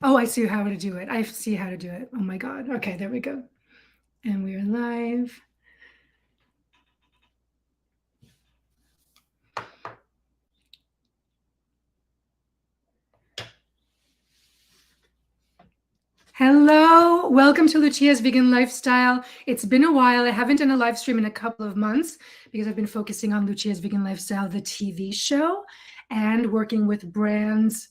Oh, I see how to do it. I see how to do it. Oh my God. Okay, there we go. And we're live. Hello, welcome to Lucia's Vegan Lifestyle. It's been a while. I haven't done a live stream in a couple of months because I've been focusing on Lucia's Vegan Lifestyle, the TV show, and working with brands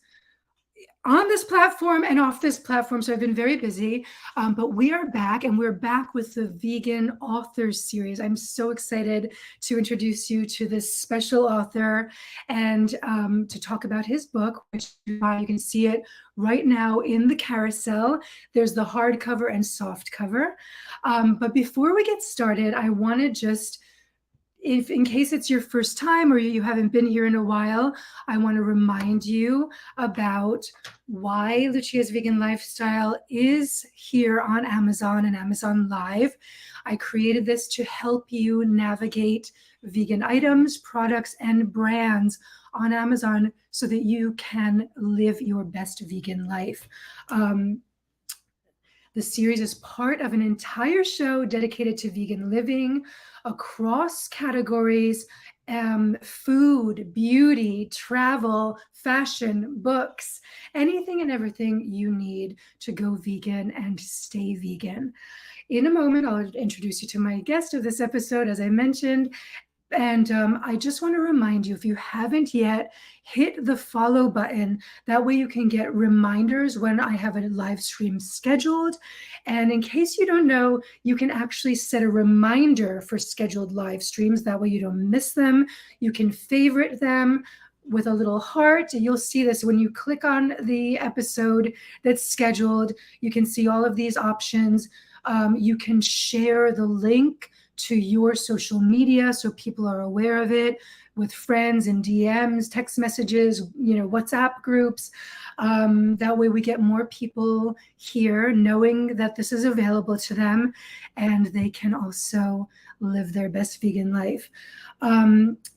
on this platform and off this platform. So I've been very busy, but we are back, and we're back with the Vegan Authors Series. I'm so excited to introduce you to this special author and to talk about his book, which you can see it right now in the carousel. There's the hardcover and soft cover. But before we get started, I want to just, if in case it's your first time or you haven't been here in a while, I want to remind you about why Lucia's Vegan Lifestyle is here on Amazon and Amazon Live. I created this to help you navigate vegan items, products, and brands on Amazon so that you can live your best vegan life. The series is part of an entire show dedicated to vegan living across categories: food, beauty, travel, fashion, books, anything and everything you need to go vegan and stay vegan. In a moment, I'll introduce you to my guest of this episode, as I mentioned. And I just want to remind you, if you haven't yet, hit the follow button. That way you can get reminders when I have a live stream scheduled. And in case you don't know, you can actually set a reminder for scheduled live streams. That way you don't miss them. You can favorite them with a little heart. You'll see this when you click on the episode that's scheduled. You can see all of these options. You can share the link to your social media so people are aware of it, with friends and DMs, text messages, WhatsApp groups. That way we get more people here knowing that this is available to them, and they can also live their best vegan life.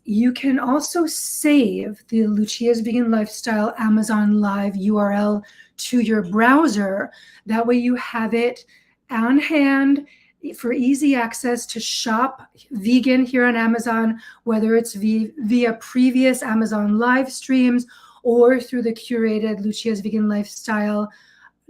You can also save the Lucia's Vegan Lifestyle Amazon Live URL to your browser. That way you have it on hand for easy access to shop vegan here on Amazon, whether it's via previous Amazon live streams or through the curated Lucia's Vegan Lifestyle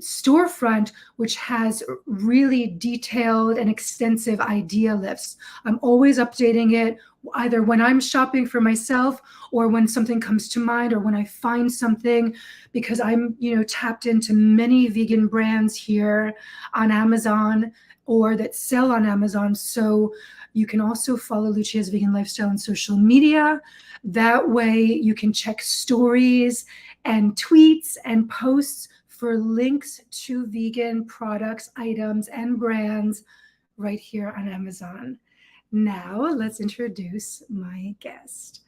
storefront, which has really detailed and extensive idea lists. I'm always updating it, either when I'm shopping for myself or when something comes to mind or when I find something, because I'm tapped into many vegan brands here on Amazon or that sell on Amazon. So you can also follow Lucia's Vegan Lifestyle on social media. That way you can check stories and tweets and posts for links to vegan products, items, and brands right here on Amazon. Now let's introduce my guest,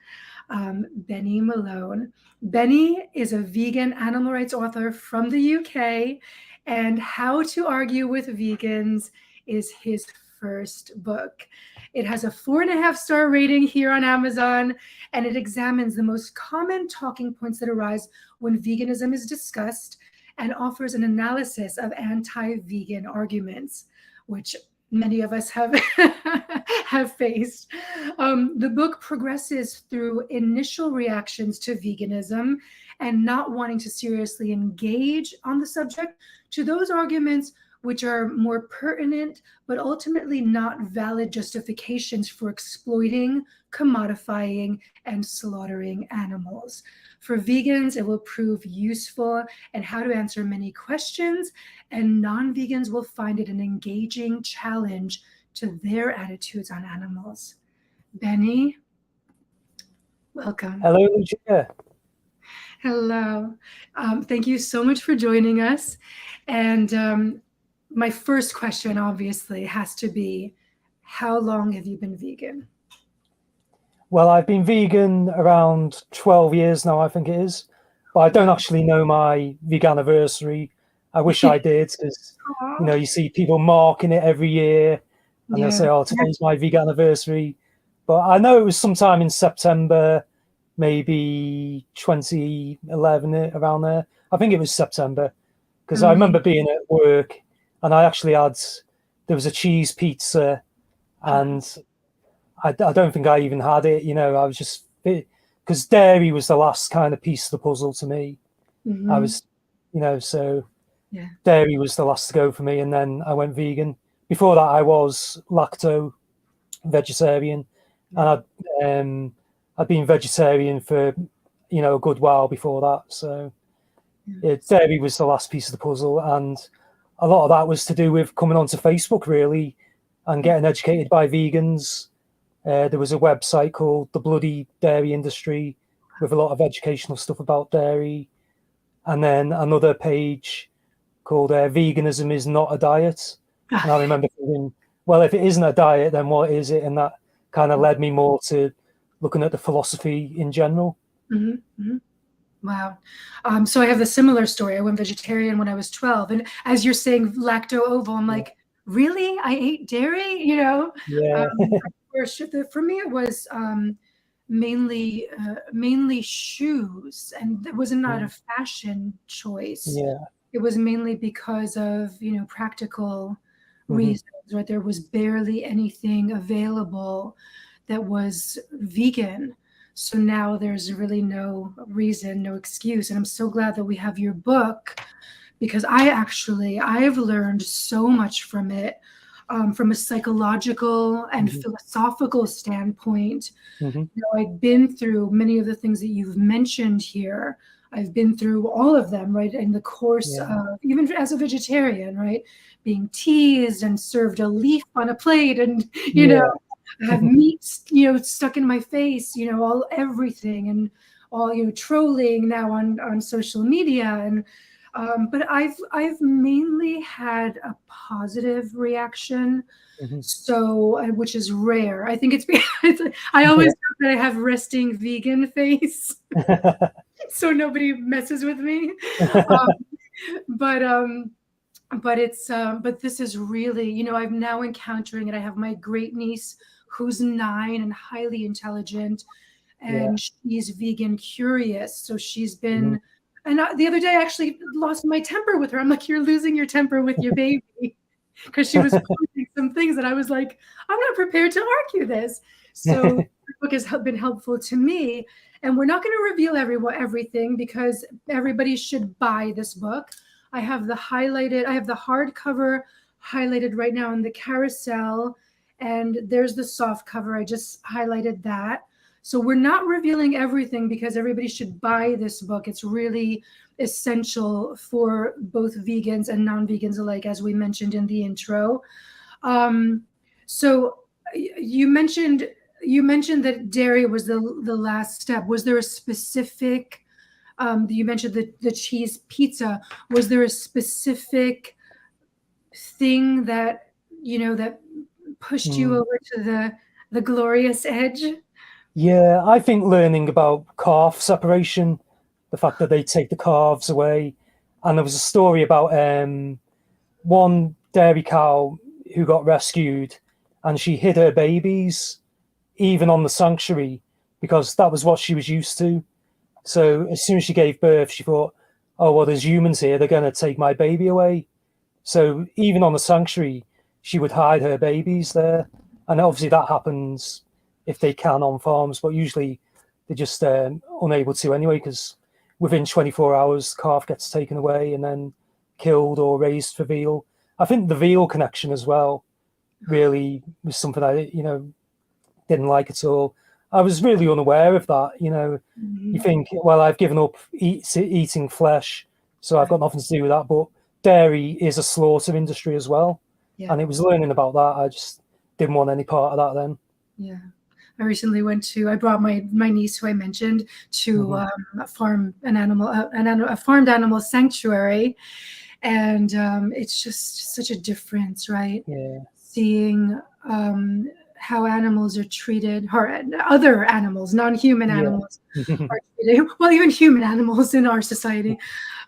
Benny Malone. Benny is a vegan animal rights author from the UK, and How to Argue with Vegans is his first book. It has a 4.5-star rating here on Amazon, and it examines the most common talking points that arise when veganism is discussed and offers an analysis of anti-vegan arguments, which many of us have have faced. The book progresses through initial reactions to veganism and not wanting to seriously engage on the subject, to those arguments which are more pertinent, but ultimately not valid justifications for exploiting, commodifying, and slaughtering animals. For vegans, it will prove useful and how to answer many questions, and non-vegans will find it an engaging challenge to their attitudes on animals. Benny, welcome. Hello, Lucia. Hello. Thank you so much for joining us. And my first question, obviously, has to be, how long have you been vegan? Well, I've been vegan around 12 years now, I think it is. But I don't actually know my veganiversary. I wish I did, because, you see people marking it every year, and they'll say, oh, today's my veganiversary. But I know it was sometime in September, maybe 2011, around there. I think it was September. because I remember being at work and I actually had, there was a cheese pizza, and I don't think I even had it. I was just, because dairy was the last kind of piece of the puzzle to me. I was, so Yeah. dairy was the last to go for me, and then I went vegan. Before that, I was lacto vegetarian, and I'd been vegetarian for a good while before that. So dairy was the last piece of the puzzle, and a lot of that was to do with coming onto Facebook really and getting educated by vegans. There was a website called The Bloody Dairy Industry with a lot of educational stuff about dairy, and then another page called Veganism is Not a Diet. And I remember thinking, well, if it isn't a diet, then what is it? And that kind of led me more to looking at the philosophy in general. Wow. So I have a similar story. I went vegetarian when I was 12. And as you're saying lacto-ovo, I'm like, really? I ate dairy? Yeah. For me, it was mainly shoes, and it was not a fashion choice. Yeah. It was mainly because of practical reasons, right? There was barely anything available that was vegan. So now there's really no reason, no excuse. And I'm so glad that we have your book, because I've learned so much from it, from a psychological and philosophical standpoint. I've been through many of the things that you've mentioned here. I've been through all of them, right? In the course of, even as a vegetarian, right? Being teased and served a leaf on a plate, and, have meat, stuck in my face, everything, and all, trolling now on social media. And, but I've mainly had a positive reaction. So, which is rare. I think it's because I always joke that I have resting vegan face, so nobody messes with me. But this is really, I'm now encountering it. I have my great niece who's 9 and highly intelligent, and she's vegan curious. So she's been, and the other day I actually lost my temper with her. I'm like, you're losing your temper with your baby. Because she was posting some things that I was like, I'm not prepared to argue this. So the book has been helpful to me. And we're not going to reveal everything, because everybody should buy this book. I have the hardcover highlighted right now in the carousel, and there's the soft cover. I just highlighted that. So we're not revealing everything, because everybody should buy this book. It's really essential for both vegans and non-vegans alike, as we mentioned in the intro. So you mentioned that dairy was the last step. Was there a specific, you mentioned the cheese pizza, was there a specific thing that that pushed you over to the glorious edge? Yeah, I think learning about calf separation, the fact that they take the calves away. And there was a story about one dairy cow who got rescued, and she hid her babies even on the sanctuary, because that was what she was used to. So as soon as she gave birth, she thought, oh, well, there's humans here, they're going to take my baby away. So even on the sanctuary, she would hide her babies there. And obviously that happens if they can on farms, but usually they're just unable to anyway, because within 24 hours, the calf gets taken away and then killed or raised for veal. I think the veal connection as well really was something I, didn't like at all. I was really unaware of that. You think, well, I've given up eating flesh, so I've got nothing to do with that. But dairy is a slaughter industry as well. And it was learning about that. I just didn't want any part of that then. Yeah. I recently I brought my niece, who I mentioned, to a farmed animal sanctuary. And it's just such a difference, right? Yeah. Seeing how animals are treated, or other animals, non-human animals are treated, well, even human animals in our society,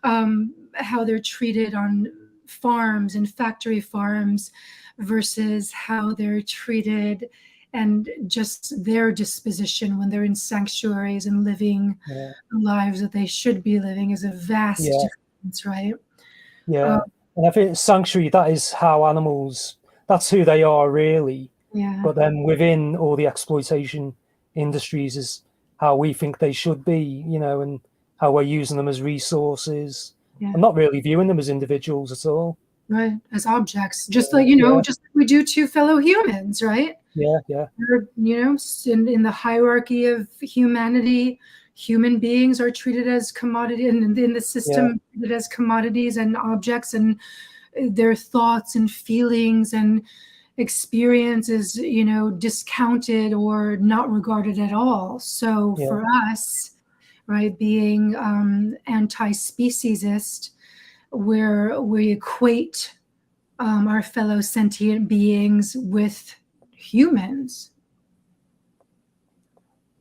how they're treated on farms and factory farms versus how they're treated and just their disposition when they're in sanctuaries and living lives that they should be living is a vast difference, right? Yeah. And I think sanctuary, that is how animals, that's who they are really. Yeah. But then within all the exploitation industries is how we think they should be, and how we're using them as resources Yeah. and not really viewing them as individuals at all. Right. As objects, just like, just like we do to fellow humans, right? Yeah, yeah, In the hierarchy of humanity, human beings are treated as commodity, and in the yeah, system treated as commodities and objects, and their thoughts and feelings and experiences, discounted or not regarded at all. So yeah. for us, right, being anti-speciesist, where we equate our fellow sentient beings with humans.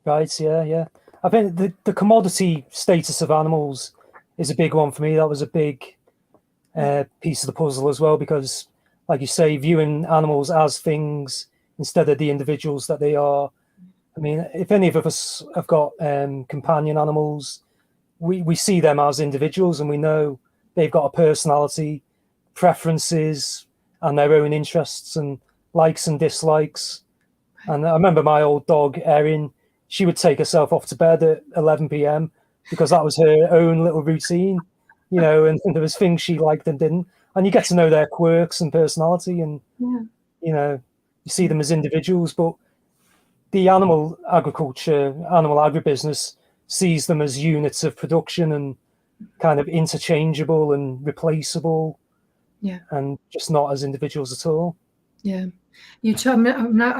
Right, yeah, yeah. I think the commodity status of animals is a big one for me. That was a big piece of the puzzle as well, because, like you say, viewing animals as things instead of the individuals that they are. I mean, if any of us have got companion animals, we see them as individuals, and we know they've got a personality, preferences, and their own interests and likes and dislikes. And I remember my old dog, Erin, she would take herself off to bed at 11 p.m. because that was her own little routine, and there was things she liked and didn't. And you get to know their quirks and personality, and, Yeah. you see them as individuals. But the animal agribusiness sees them as units of production and kind of interchangeable and replaceable, Yeah. and just not as individuals at all. Yeah. I'm not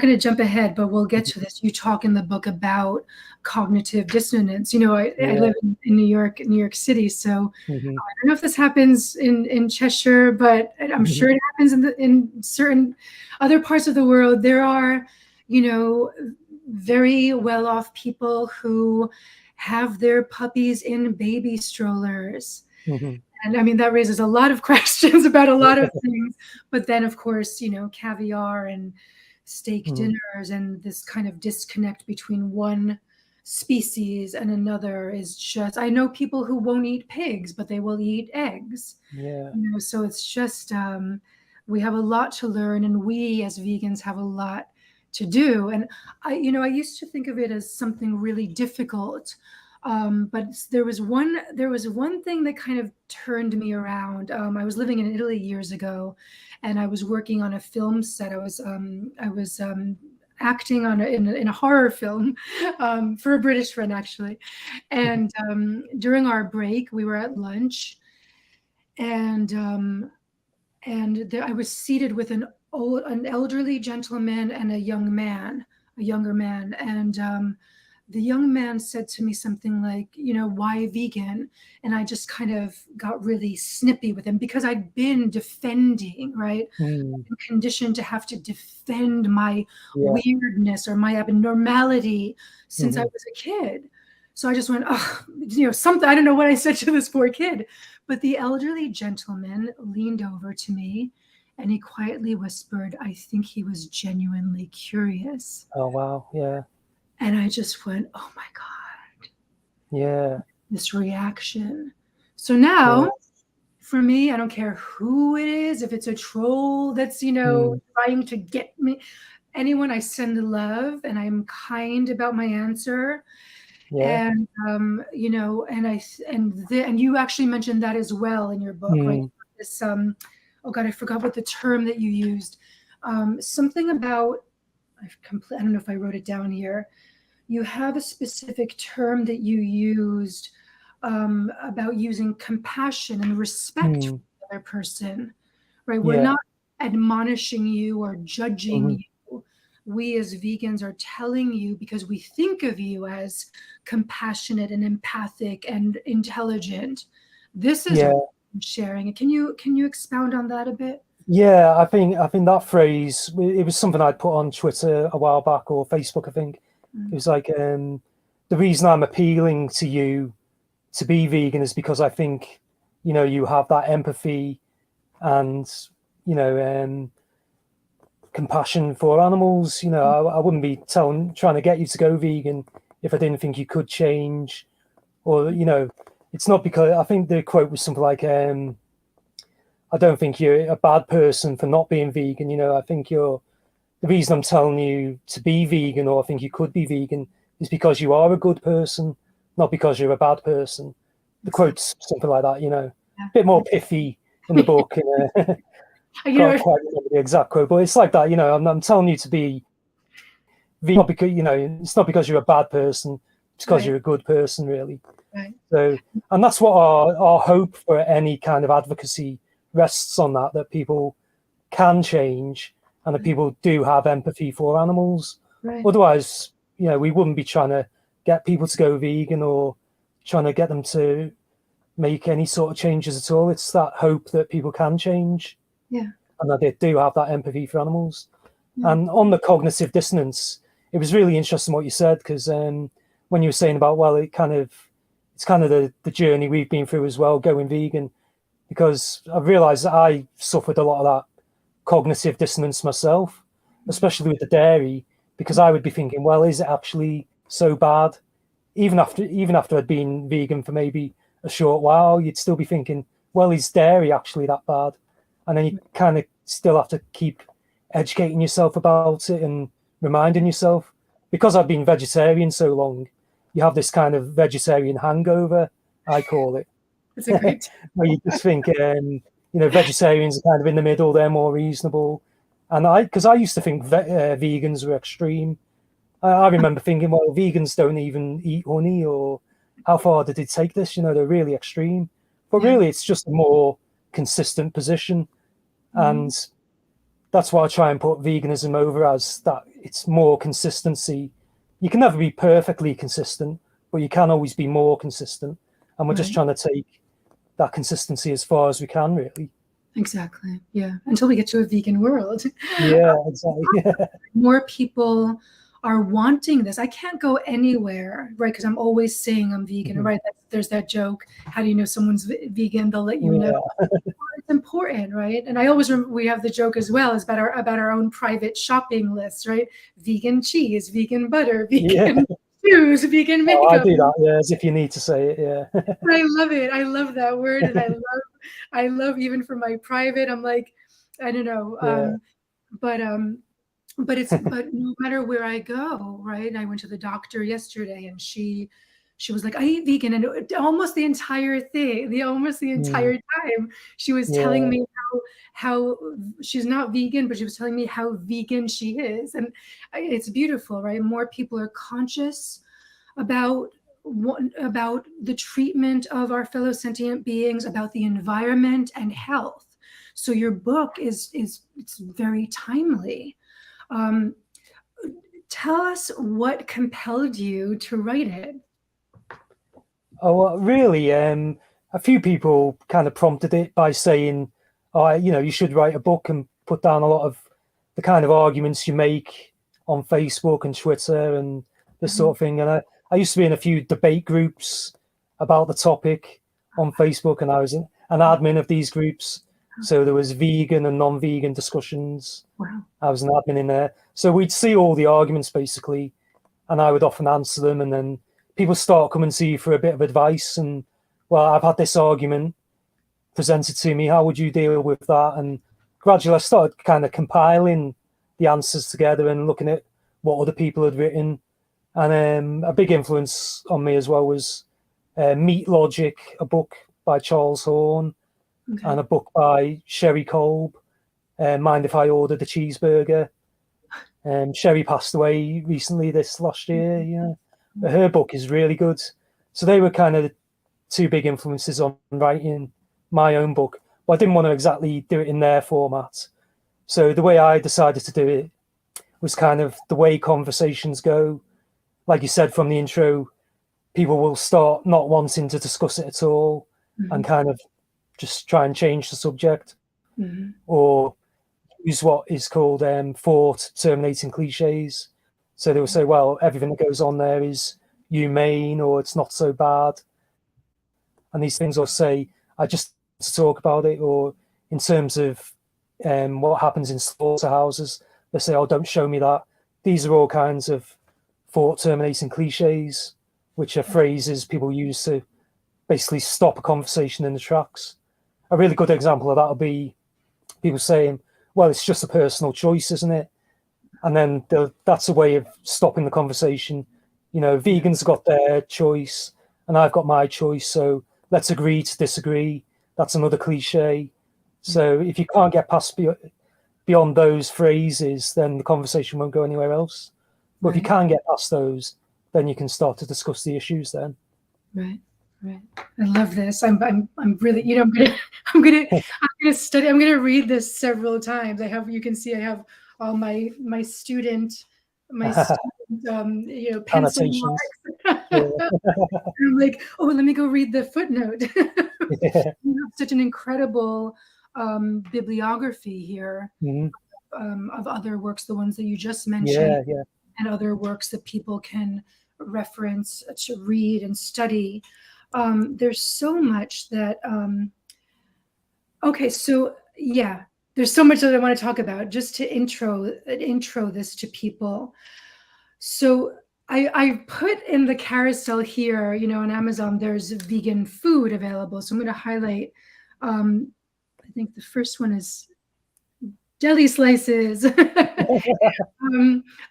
gonna jump ahead, but we'll get to this. You talk in the book about cognitive dissonance. I Yeah. live in New York City, so Mm-hmm. I don't know if this happens in Cheshire, but I'm Mm-hmm. sure it happens in certain other parts of the world. There are, very well-off people who have their puppies in baby strollers. Mm-hmm. And I mean, that raises a lot of questions about a lot of things. But then, of course, caviar and steak Mm-hmm. dinners and this kind of disconnect between one species and another is just, I know people who won't eat pigs, but they will eat eggs. Yeah. So it's just, we have a lot to learn, and we as vegans have a lot to do. And I used to think of it as something really difficult. But there was one thing that kind of turned me around. I was living in Italy years ago, and I was working on a film set. I was acting in a horror film for a British friend, actually. And during our break, we were at lunch, and I was seated with an elderly gentleman and a younger man, and the young man said to me something like, why vegan? And I just kind of got really snippy with him because I'd been defending, right? Mm. Been conditioned to have to defend my Yeah. weirdness or my abnormality since I Mm-hmm. was a kid. So I just went, oh, something, I don't know what I said to this poor kid. But the elderly gentleman leaned over to me and he quietly whispered, I think he was genuinely curious. Oh wow. Yeah. And I just went, oh my God, Yeah. this reaction. So Yeah. now, for me, I don't care who it is, if it's a troll that's, Mm. trying to get me, anyone, I send love and I'm kind about my answer. Yeah. And and you actually mentioned that as well in your book, right? Mm. This oh God, I forgot what the term that you used. Something about, I don't know if I wrote it down here. You have a specific term that you used about using compassion and respect for Mm. the other person, right? We're Yeah. not admonishing you or judging Mm-hmm. you. We as vegans are telling you because we think of you as compassionate and empathic and intelligent. This is Yeah. what I'm sharing. Can you expound on that a bit? Yeah. I think that phrase, it was something I'd put on Twitter a while back, or Facebook, I think. It was like, the reason I'm appealing to you to be vegan is because I think, you have that empathy and, you know, um, compassion for animals. I wouldn't be trying to get you to go vegan if I didn't think you could change. Or, it's not because, I think the quote was something like, I don't think you're a bad person for not being vegan. I think the reason I'm telling you to be vegan, or I think you could be vegan, is because you are a good person, not because you're a bad person. The quote's something like that, a bit more pithy in the book. You Can't know, quite remember the exact quote, but it's like that. I'm telling you to be vegan, not because it's not because you're a bad person, it's because right, you're a good person, really. right, So, and that's what our hope for any kind of advocacy rests on, that people can change and that people do have empathy for animals. right, Otherwise, we wouldn't be trying to get people to go vegan or trying to get them to make any sort of changes at all. It's that hope that people can change yeah, and that they do have that empathy for animals. yeah, And on the cognitive dissonance, it was really interesting what you said, because when you were saying about, well, it's kind of the journey we've been through as well, going vegan, because I've realized that I suffered a lot of that cognitive dissonance myself, especially with the dairy, because I would be thinking, well, is it actually so bad? Even after I'd been vegan for maybe a short while, you'd still be thinking, well, is dairy actually that bad? And then you kind of still have to keep educating yourself about it and reminding yourself. Because I've been vegetarian so long, you have this kind of vegetarian hangover, I call it, it's a great. where you just think, vegetarians are kind of in the middle, they're more reasonable. And because I used to think vegans were extreme. I remember thinking, well, vegans don't even eat honey, or how far did they take this? They're really extreme. But Yeah. really, it's just a more consistent position. Mhm. And that's why I try and put veganism over as that. It's more consistency. You can never be perfectly consistent, but you can always be more consistent. And we're just Right. trying to take that consistency as far as we can, really. Exactly. Yeah. Until we get to a vegan world. Yeah, exactly. More people are wanting this. I can't go anywhere, right? Because I'm always saying I'm vegan, right? There's that joke. How do you know someone's vegan? They'll let you know. Yeah, It's important, right? And I always we have the joke as well, is about our own private shopping lists, right? Vegan cheese, vegan butter, yeah. vegan shoes, vegan Oh, I makeup. do that. Yeah, as if you need to say it. Yeah, I love it. I love that word, and I love even for my private. I'm like, I don't know, yeah. but but no matter where I go, right? I went to the doctor yesterday, and she was like, I eat vegan, and almost the entire thing, almost the Mm, entire time, she was telling yeah. me how she's not vegan, but she was telling me how vegan she is, and it's beautiful, right? More people are conscious about about the treatment of our fellow sentient beings, about the environment and health. So your book is it's very timely. um, Tell us what compelled you to write it. Oh, well, really, a few people kind of prompted it by saying, "Oh, you should write a book and put down a lot of the kind of arguments you make on Facebook and Twitter and this Mhm. sort of thing." And I used to be in a few debate groups about the topic on Facebook, and I was an admin of these groups. So there was vegan and non-vegan discussions. Wow. I was an admin in there. So we'd see all the arguments basically, and I would often answer them. And then people start coming to you for a bit of advice. And, well, I've had this argument presented to me. How would you deal with that? And gradually I started kind of compiling the answers together and looking at what other people had written. And a big influence on me as well was Meat Logic, a book by Charles Horn, Okay. and a book by Sherry Kolb, Mind If I Ordered a Cheeseburger. Sherry passed away recently this last year, but her book is really good. So they were kind of the two big influences on writing my own book. But I didn't want to exactly do it in their format. So the way I decided to do it was kind of the way conversations go. Like you said from the intro, people will start not wanting to discuss it at all and Mhm. kind of just try and change the subject, Mhm. or use what is called thought terminating cliches. So they will say, well, everything that goes on there is humane, or it's not so bad. And these things will say, I just to talk about it. Or in terms of what happens in slaughterhouses, they say, oh, don't show me that. These are all kinds of thought terminating cliches, which are phrases people use to basically stop a conversation in the tracks. a really good example of that would be people saying, well, it's just a personal choice, isn't it? And then that's a way of stopping the conversation. You know, vegans got their choice and I've got my choice, so let's agree to disagree. That's another cliche. So if you can't get past beyond those phrases, then the conversation won't go anywhere else. But if you can get past those, then you can start to discuss the issues then. Right. Right. I love this. I'm really, you know, I'm gonna study. I'm gonna read this several times. You can see I have all my student, you know, pencil Annotations. marks. I'm like, oh, let me go read the footnote. Yeah. You have such an incredible bibliography here of other works, the ones that you just mentioned, and other works that people can reference to read and study. There's so much that, okay, so yeah, there's so much that I want to talk about just to intro this to people. So I put in the carousel here, you know, on Amazon, there's vegan food available. So I'm going to highlight, I think the first one is deli slices.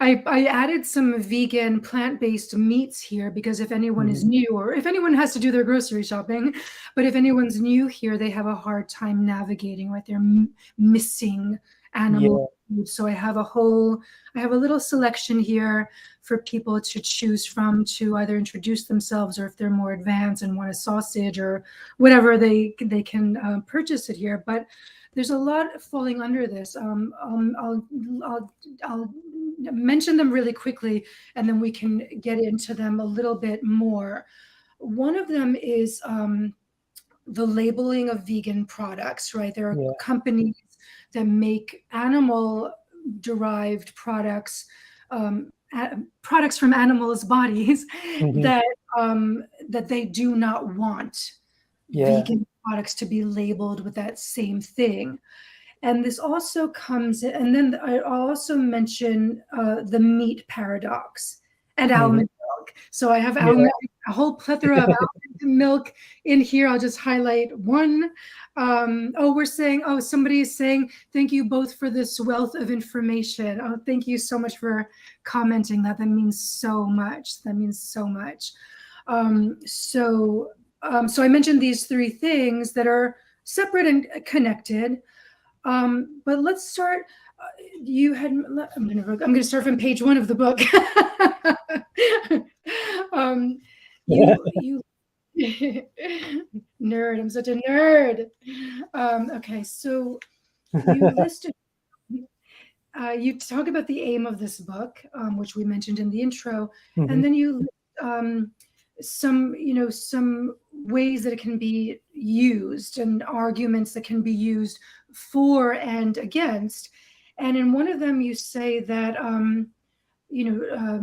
I added some vegan plant-based meats here because if anyone is new, or if anyone has to do their grocery shopping, but if anyone's new here, they have a hard time navigating, right? They're missing animal food. So I have a little selection here for people to choose from to either introduce themselves, or if they're more advanced and want a sausage or whatever, they can purchase it here. But there's a lot falling under this. I'll mention them really quickly, and then we can get into them a little bit more. One of them is the labeling of vegan products, right? There are companies that make animal-derived products, products from animals' bodies that they do not want vegan products to be labeled with that same thing. And this also comes, and then I also mention the meat paradox and almond milk. So I have a whole plethora of almond milk in here. I'll just highlight one. Somebody is saying, thank you both for this wealth of information. Oh, thank you so much for commenting that. That means so much. That means so much. So I mentioned these three things that are separate and connected. But let's start. I'm going to start from page 1 of the book. You nerd. I'm such a nerd. Okay, so you listed. You talk about the aim of this book, which we mentioned in the intro, and then you some ways that it can be used and arguments that can be used for and against. And in one of them, you say that,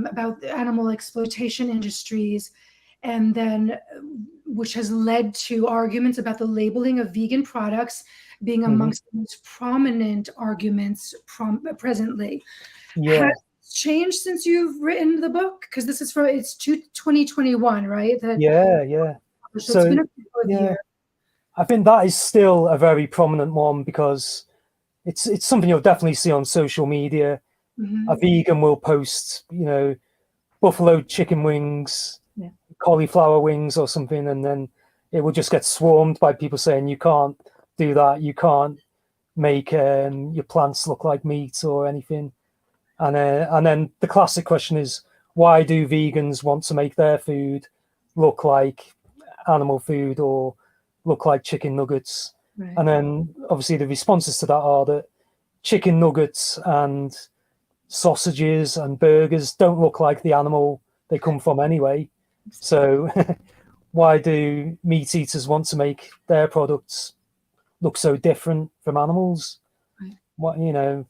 about the animal exploitation industries, and then which has led to arguments about the labeling of vegan products being amongst the most prominent arguments presently. Has changed since you've written the book? Because this is it's 2021, right? So it's been a couple of years. I think that is still a very prominent one because it's something you'll definitely see on social media. A vegan will post, buffalo chicken wings, cauliflower wings or something, and then it will just get swarmed by people saying you can't do that, you can't make your plants look like meat or anything. And then the classic question is, why do vegans want to make their food look like animal food or look like chicken nuggets? Right. And then obviously the responses to that are that chicken nuggets and sausages and burgers don't look like the animal they come from anyway. So why do meat eaters want to make their products look so different from animals? Right.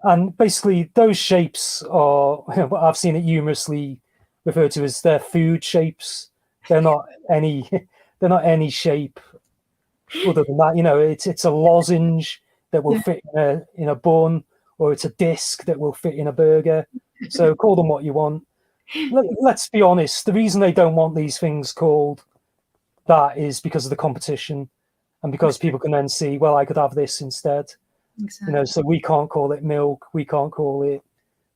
And basically those shapes are, I've seen it humorously referred to as their food shapes. They're not any shape other than that. It's a lozenge that will fit in a bun, or it's a disc that will fit in a burger. So call them what you want. Let's be honest. The reason they don't want these things called that is because of the competition. and because people can then see, well, I could have this instead. Exactly. So we can't call it milk, we can't call it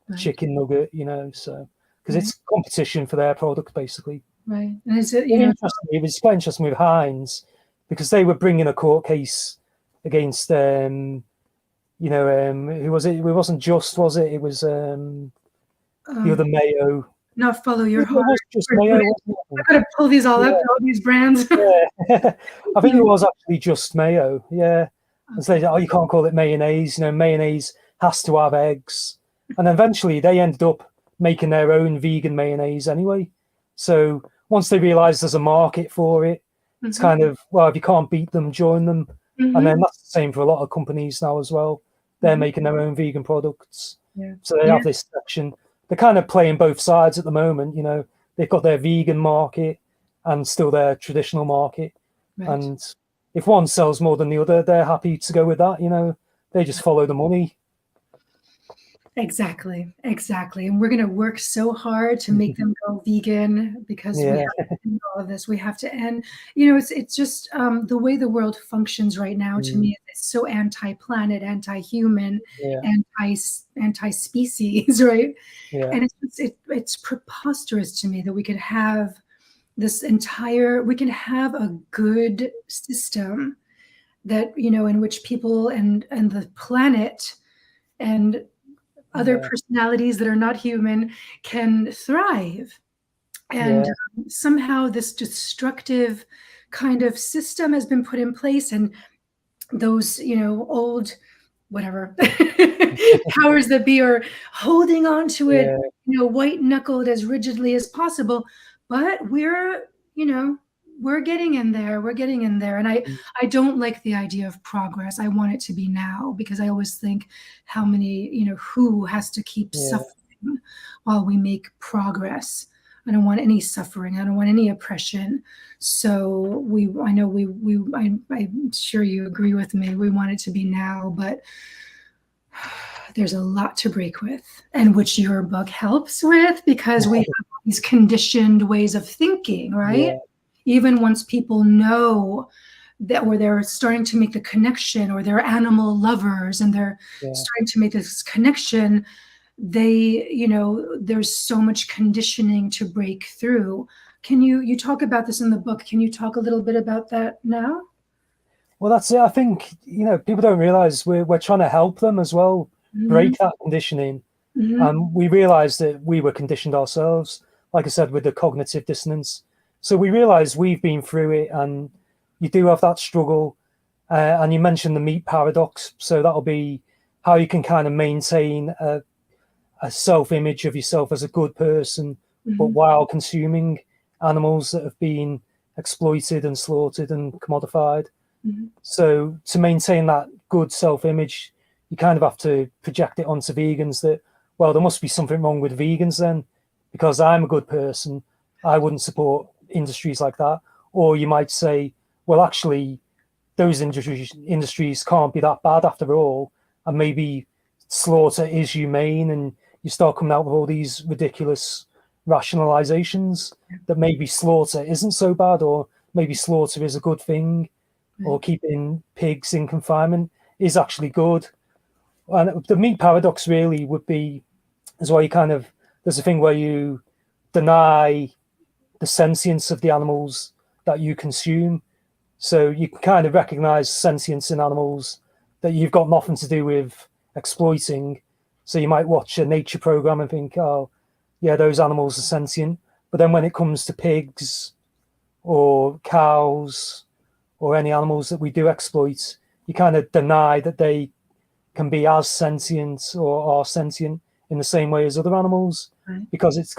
Right. chicken nugget, so because Right. it's competition for their product basically. Right. And it's It was quite interesting with Heinz, because they were bringing a court case against who was it? It wasn't Just, was it? It was the other Mayo. Not Follow Your It Heart. was Just Mayo, wasn't I it? gotta pull these all Yeah. up, all these brands. Yeah. I think it was actually Just Mayo. Yeah. And so they said, oh, you can't call it mayonnaise. Mayonnaise has to have eggs. And eventually they ended up making their own vegan mayonnaise anyway. So once they realized there's a market for it, it's kind of, well, if you can't beat them, join them. And then that's the same for a lot of companies now as well. They're making their own vegan products. Yeah. So they have this section. They're kind of playing both sides at the moment. They've got their vegan market and still their traditional market. Right. And if one sells more than the other, they're happy to go with that. They just follow the money. Exactly. And we're going to work so hard to make them go vegan, because we have to do all of this. We have to end. It's just the way the world functions right now. To me, it's so anti-planet, anti-human, anti-species, right? Yeah. And it's preposterous to me that we could have a good system that, in which people and the planet and other personalities that are not human can thrive. And somehow this destructive kind of system has been put in place, and those, old whatever powers that be are holding on to it, white knuckled as rigidly as possible. But we're getting in there. And I don't like the idea of progress. I want it to be now, because I always think how many, who has to keep suffering while we make progress. I don't want any suffering. I don't want any oppression. So I'm sure you agree with me. We want it to be now, but there's a lot to break with, and which your book helps with, because we have these conditioned ways of thinking, right? Even once people know that, or they're starting to make the connection, or they're animal lovers and they're starting to make this connection, there's so much conditioning to break through. Can you talk about this in the book? Can you talk a little bit about that now? Well, that's it. I think, people don't realize we're trying to help them as well, break that conditioning. And we realized that we were conditioned ourselves, like I said, with the cognitive dissonance. So we realize we've been through it, and you do have that struggle. And you mentioned the meat paradox. So that'll be how you can kind of maintain a self-image of yourself as a good person, but while consuming animals that have been exploited and slaughtered and commodified. So to maintain that good self-image, you kind of have to project it onto vegans that, well, there must be something wrong with vegans then, because I'm a good person, I wouldn't support industries like that. Or you might say, well, actually, those industries can't be that bad after all, and maybe slaughter is humane, and you start coming out with all these ridiculous rationalizations that maybe slaughter isn't so bad, or maybe slaughter is a good thing, or keeping pigs in confinement is actually good. And the meat paradox really would be as well, there's a thing where you deny the sentience of the animals that you consume. So you can kind of recognize sentience in animals that you've got nothing to do with exploiting. So you might watch a nature program and think, oh, yeah, those animals are sentient. But then when it comes to pigs or cows or any animals that we do exploit, you kind of deny that they can be as sentient or are sentient in the same way as other animals, because it's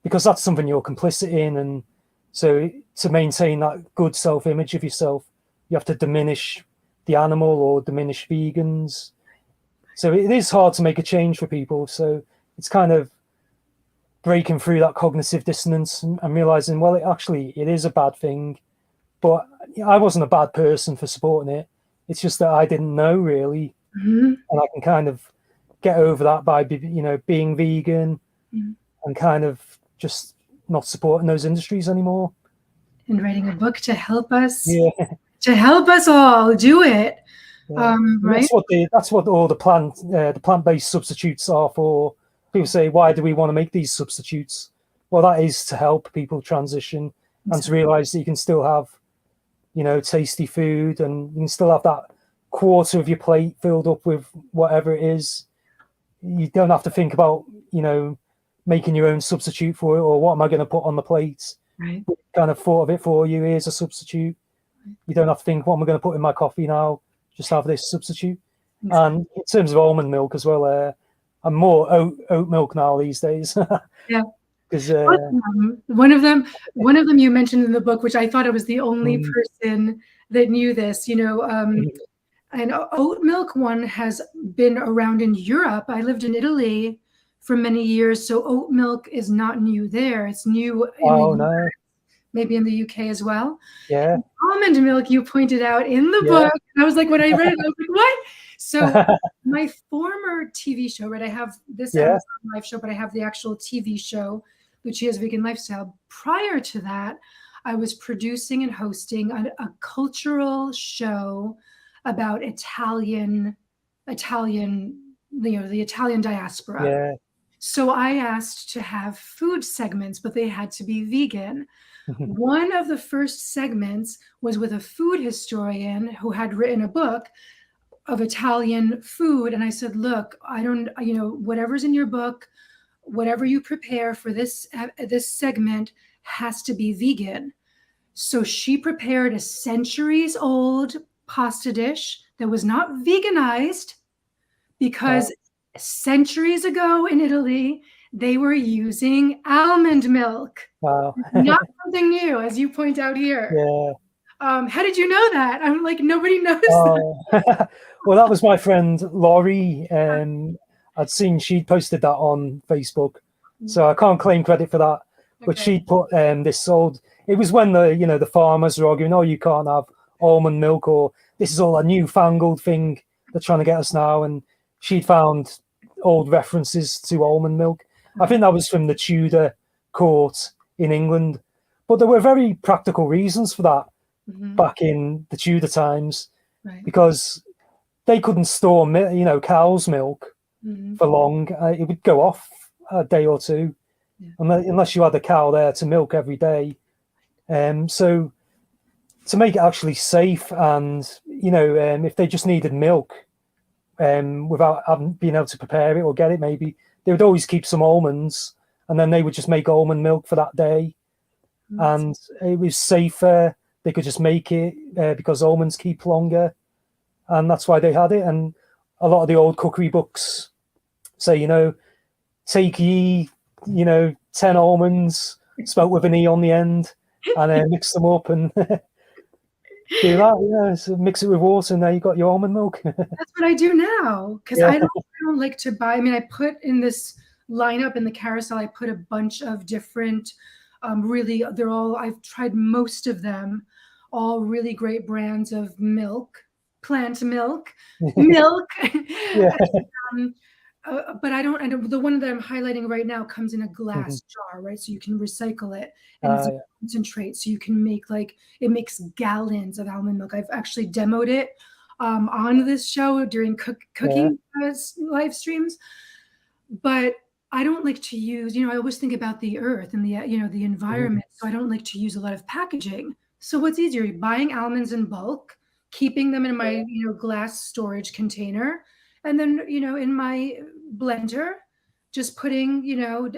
because that's something you're complicit in. And so to maintain that good self-image of yourself, you have to diminish the animal or diminish vegans. So it is hard to make a change for people. So it's kind of breaking through that cognitive dissonance and realizing, well, it is a bad thing, but I wasn't a bad person for supporting it. It's just that I didn't know really. And I can kind of get over that by, being vegan and kind of just not supporting those industries anymore. And writing a book to help us to help us all do it. Yeah, and Right? that's what all the plant-based substitutes are for. People say, why do we want to make these substitutes? Well, that is to help people transition and to Exactly. realize that you can still have, tasty food, and you can still have that quarter of your plate filled up with whatever it is. You don't have to think about, making your own substitute for it, or what am I going to put on the plate. Right. We kind of thought of it for you. Here's a substitute. You don't have to think, what am I going to put in my coffee now? Just have this substitute. Exactly. And in terms of almond milk as well, I'm more oat milk now these days. Yeah. Because One of them you mentioned in the book, which I thought I was the only mm, person that knew this, and oat milk one has been around in Europe. I lived in Italy for many years, so oat milk is not new there. It's new in the oh no, maybe in the UK as well. yeah, Almond milk you pointed out in the yeah, book. I was like, when I read it, I was like, what? So my former TV show, right? I have this yeah, Amazon Live show, but I have the actual TV show, Lucia's Vegan Lifestyle. Prior to that, I was producing and hosting a cultural show about the Italian diaspora. yeah, So I asked to have food segments, but they had to be vegan. One of the first segments was with a food historian who had written a book of Italian food. And I said, look, I don't, whatever's in your book, whatever you prepare for this segment has to be vegan. So she prepared a centuries old pasta dish that was not veganized because wow, centuries ago in Italy, they were using almond milk. wow, Not something new, as you point out here. yeah. How did you know that? I'm like, nobody knows that. Oh, well, that was my friend Laurie. I'd seen she'd posted that on Facebook, so I can't claim credit for that. But Okay. she put this old. It was when the farmers were arguing, oh, you can't have almond milk, or this is all a newfangled thing they're trying to get us now. And she'd found old references to almond milk. I think that was from the Tudor court in England, but there were very practical reasons for that Mhm. back in the Tudor times, Right. because they couldn't store cow's milk Mhm. for long. It would go off a day or two, Yeah. unless you had a cow there to milk every day. So to make it actually safe, and if they just needed milk without having being able to prepare it or get it, maybe they would always keep some almonds, and then they would just make almond milk for that day, and it was safer. They could just make it because almonds keep longer, and that's why they had it. And a lot of the old cookery books say, take ye, 10 almonds, spelt with an E on the end, and mix them up and do that. Yeah, so mix it with water, and there you got your almond milk. That's what I do now because Yeah, I don't like to buy. I mean, I put in this lineup in the carousel, I put a bunch of different, really, I've tried most of them, all really great brands of milk, plant milk. yeah, um, but I don't, the one that I'm highlighting right now comes in a glass jar, right? So you can recycle it, and it's a yeah, concentrate. So you can make it makes gallons of almond milk. I've actually demoed it on this show during yeah, cooking live streams. But I don't like to use, I always think about the earth and the environment. So I don't like to use a lot of packaging. So what's easier, buying almonds in bulk, keeping them in my, glass storage container, and then, in my blender, just putting,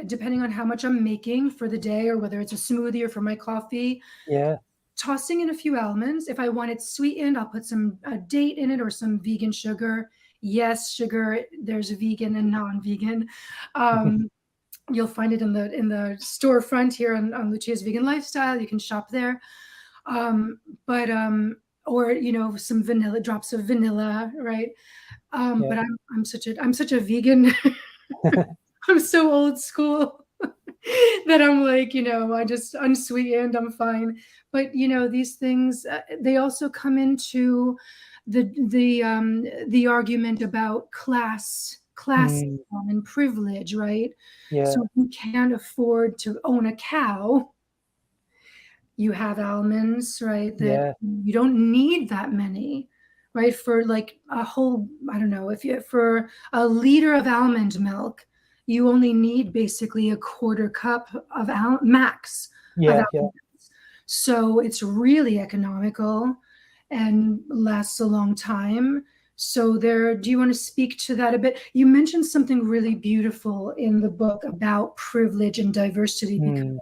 depending on how much I'm making for the day, or whether it's a smoothie or for my coffee, yeah, tossing in a few almonds. If I want it sweetened, I'll put some date in it or some vegan sugar. Yes, sugar. There's vegan and non-vegan. Um, you'll find it in the storefront here on Lucia's Vegan Lifestyle. You can shop there. But or some vanilla, drops of vanilla, right? yeah, But I'm such a vegan. I'm so old school that I'm like, I just unsweetened, I'm fine. But these things, they also come into the argument about class mm, and privilege, right? yeah, So if you can't afford to own a cow, you have almonds, right? That Yeah. you don't need that many, right? For like a whole, I don't know, if you for a liter of almond milk, you only need basically a quarter cup of max of Yeah. Yeah. almonds. So it's really economical and lasts a long time. So there, do you want to speak to that a bit? You mentioned something really beautiful in the book about privilege and diversity, because Mm,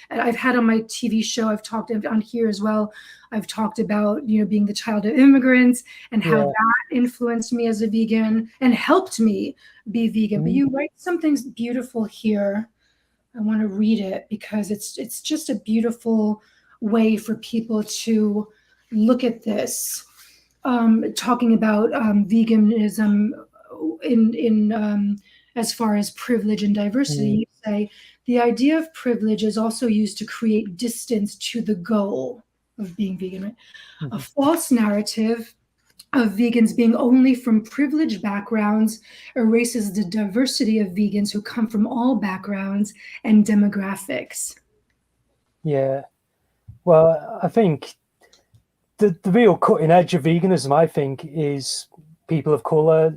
and I've had on my TV show, I've talked on here as well, I've talked about, being the child of immigrants and how yeah. that influenced me as a vegan and helped me be vegan. But Mm, you write something beautiful here. I want to read it because it's just a beautiful way for people to look at this. Talking about veganism in as far as privilege and diversity, mm, you say the idea of privilege is also used to create distance to the goal of being vegan. Right? A mhm. false narrative of vegans being only from privileged backgrounds erases the diversity of vegans who come from all backgrounds and demographics. Yeah. Well, I think the real cutting edge of veganism, I think, is people of color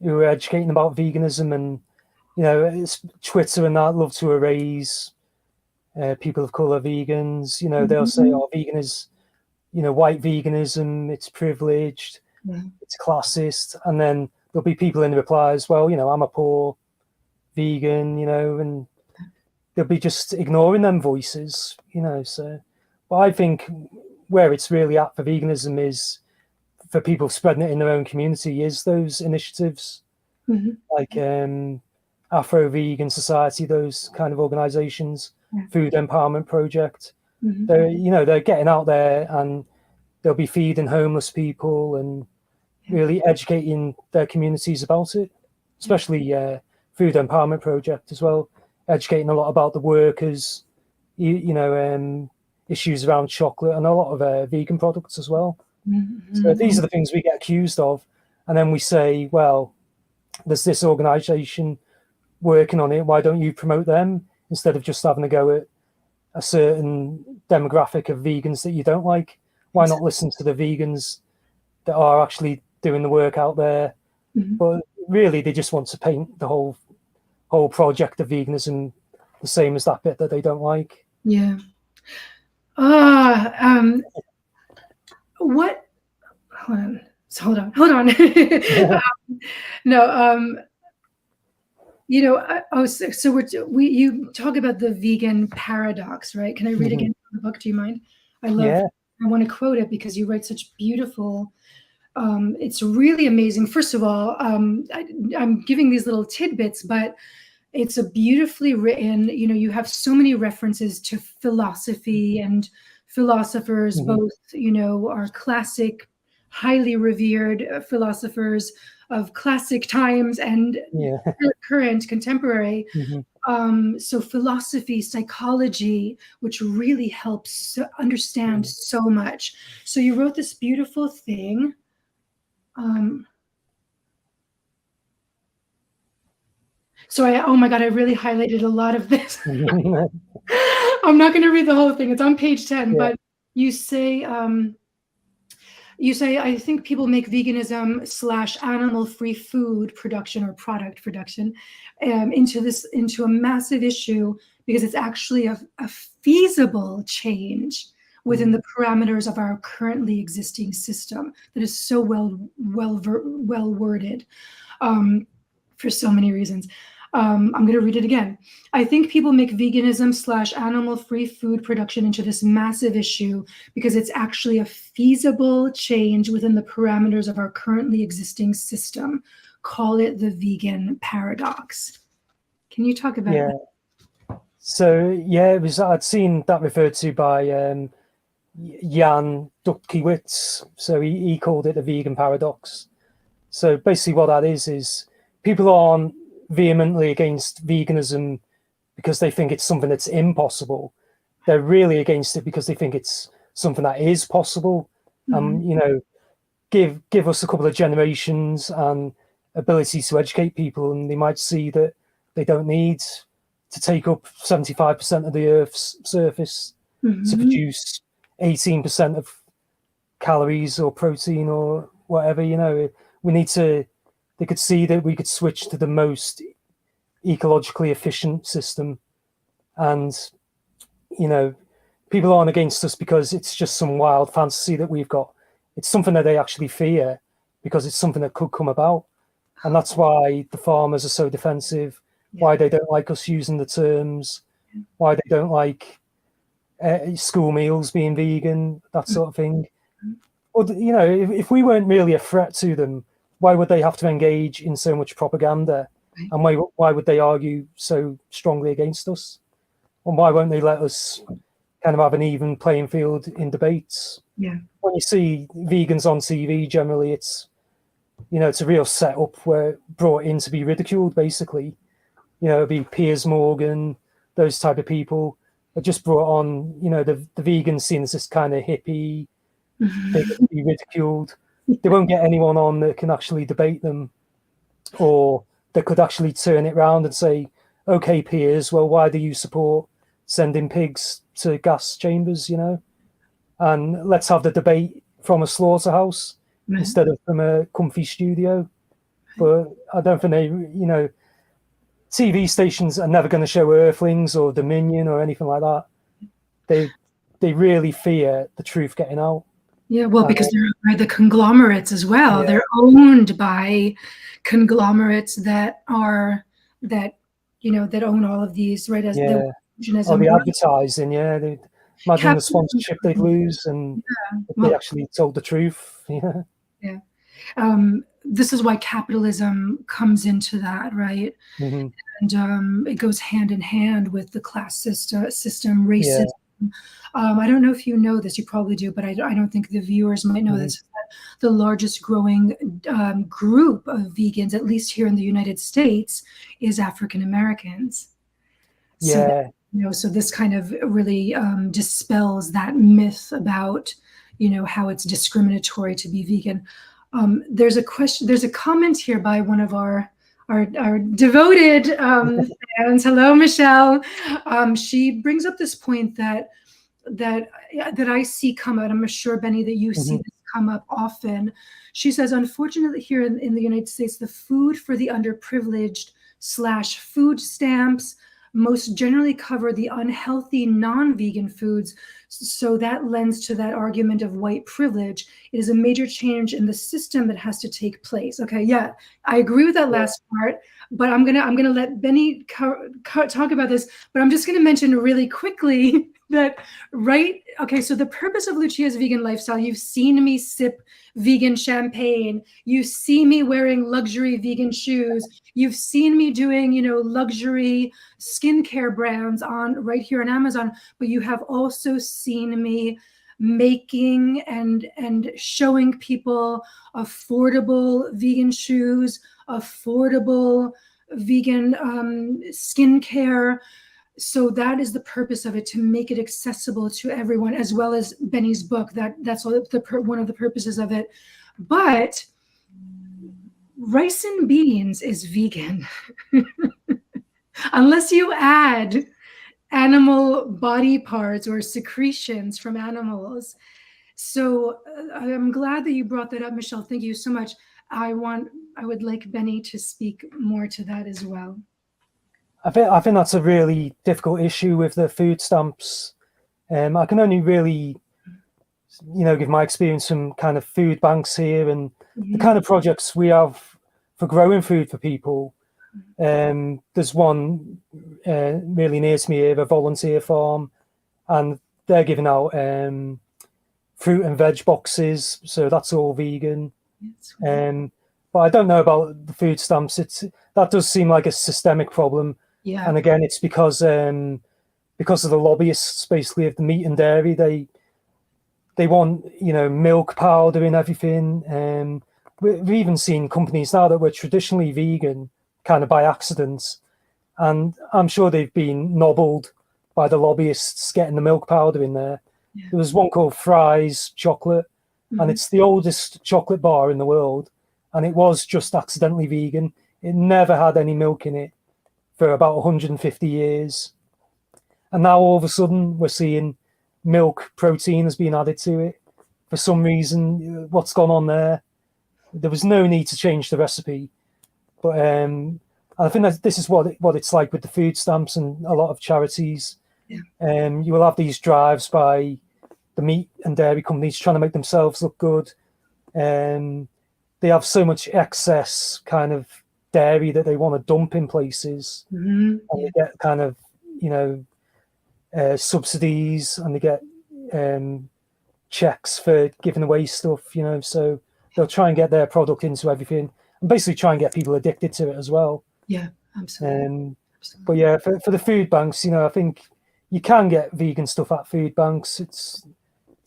who are educating about veganism, and it's Twitter and that love to erase people of color vegans. They'll say, Mhm. "Oh, vegan is white veganism. It's privileged. Yeah. It's classist," and then there'll be people in the replies, "Well, I'm a poor vegan," and they'll be just ignoring them voices. So, but I think where it's really at for veganism is for people spreading it in their own community is those initiatives Mhm. like Afro Vegan Society, those kind of organizations, Yeah. Food Empowerment Project. Mhm. They're getting out there, and they'll be feeding homeless people and Yeah. really educating their communities about it, Yeah. especially Food Empowerment Project as well, educating a lot about the workers, issues around chocolate and a lot of vegan products as well. So these Mhm. are the things we get accused of, and then we say, well, there's this organization working on it. Why don't you promote them instead of just having a go at a certain demographic of vegans that you don't like? Why not listen to the vegans that are actually doing the work out there? Mhm. But really, they just want to paint the whole project of veganism the same as that bit that they don't like. Yeah. Ah, what? Hold on. Hold on. No. So you talk about the vegan paradox, right? Can I read Mhm. again from the book? Do you mind? Yeah. I want to quote it because you write such beautiful. It's really amazing. First of all, I'm giving these little tidbits, but it's a beautifully written, you have so many references to philosophy and philosophers, Mhm. both, are classic, highly revered philosophers of classic times and Yeah. current contemporary. Mhm. So philosophy, psychology, which really helps understand Mhm. so much. So you wrote this beautiful thing. Um, oh my God, I really highlighted a lot of this. I'm not going to read the whole thing. It's on page 10, Yeah. but you say, I think people make veganism / animal-free food production or product production into a massive issue because it's actually a feasible change within Mhm. the parameters of our currently existing system that is so well worded for so many reasons. I'm going to read it again. I think people make veganism / animal-free food production into this massive issue because it's actually a feasible change within the parameters of our currently existing system. Call it the vegan paradox. Can you talk about Yeah. that? So yeah, I'd seen that referred to by Jan Dutkiewicz. So he called it the vegan paradox. So basically, what that is people aren't vehemently against veganism because they think it's something that's impossible. They're really against it because they think it's something that is possible. Mhm. Give us a couple of generations and ability to educate people, and they might see that they don't need to take up 75% of the Earth's surface. to Mhm. produce 18% of calories or protein or whatever. We need to. They could see that we could switch to the most ecologically efficient system, and you know, people aren't against us because it's just some wild fantasy that we've got. It's something that they actually fear because it's something that could come about. And that's why the farmers are so defensive, Yeah. why they don't like us using the terms, why they don't like school meals being vegan, that sort of thing. Or, if we weren't really a threat to them, why would they have to engage in so much propaganda? Right. And why would they argue so strongly against us? And why won't they let us kind of have an even playing field in debates? Yeah. When you see vegans on TV, generally it's a real setup where brought in to be ridiculed, basically. It'd be Piers Morgan, those type of people are just brought on, the vegan scene as this kind of hippie figure to be ridiculed. They won't get anyone on that can actually debate them or that could actually turn it around and say, okay, Piers, well, why do you support sending pigs to gas chambers, And let's have the debate from a slaughterhouse Right. instead of from a comfy studio. But I don't think TV stations are never going to show Earthlings or Dominion or anything like that. They really fear the truth getting out. Yeah, well, because they're the conglomerates as well. Yeah. They're owned by conglomerates that own all of these, right? As Yeah. as Or a the market. advertising, yeah. Imagine the sponsorship they'd lose, and if they Well, actually told the truth. Yeah. yeah. This is why capitalism comes into that, right? Mm-hmm. And it goes hand in hand with the class system, racism. Yeah. I don't know if you know this, you probably do, but I don't think the viewers might know Mm-hmm. this. The largest growing group of vegans, at least here in the United States, is African Americans. So, Yeah. so this kind of really dispels that myth about, how it's discriminatory to be vegan. There's a comment here by one of our devoted fans. Hello, Michelle. She brings up this point that I see come out. I'm sure, Benny, that you see Mm-hmm. this come up often. She says, unfortunately, here in the United States, the food for the underprivileged / food stamps most generally cover the unhealthy non-vegan foods. So that lends to that argument of white privilege. It is a major change in the system that has to take place. Okay, yeah, I agree with that last part, but I'm gonna let Benny talk about this. But I'm just gonna mention really quickly that, right? Okay, so the purpose of Lucia's vegan lifestyle, you've seen me sip vegan champagne. You see me wearing luxury vegan shoes. You've seen me doing, luxury skincare brands right here on Amazon, but you have also seen me making and showing people affordable vegan shoes, affordable vegan skincare. So that is the purpose of it, to make it accessible to everyone, as well as Benny's book. That's one of the purposes of it. But rice and beans is vegan. Unless you add animal body parts or secretions from animals. So I'm glad that you brought that up, Michelle. Thank you so much. I would like Benny to speak more to that as well. I think that's a really difficult issue with the food stamps. I can only really, give my experience from kind of food banks here and the kind of projects we have for growing food for people. There's one really near to me here, a volunteer farm, and they're giving out fruit and veg boxes, so that's all vegan. But I don't know about the food stamps. That does seem like a systemic problem. Yeah. And again, it's because of the lobbyists, basically, of the meat and dairy. They want, milk powder in everything. We've even seen companies now that were traditionally vegan kind of by accident. And I'm sure they've been nobbled by the lobbyists getting the milk powder in there. Yeah. There was one called Fry's Chocolate, and it's the oldest chocolate bar in the world. And it was just accidentally vegan. It never had any milk in it for about 150 years. And now all of a sudden we're seeing milk protein has been added to it for some reason. What's gone on there? There was no need to change the recipe, but I think that this is what it's like with the food stamps and a lot of charities. Yeah. You will have these drives by the meat and dairy companies trying to make themselves look good. They have so much excess kind of dairy that they want to dump in places, and Yeah. they get kind of, subsidies, and they get checks for giving away stuff, so they'll try and get their product into everything and basically try and get people addicted to it as well. Yeah, absolutely. But yeah, for the food banks, I think you can get vegan stuff at food banks. It's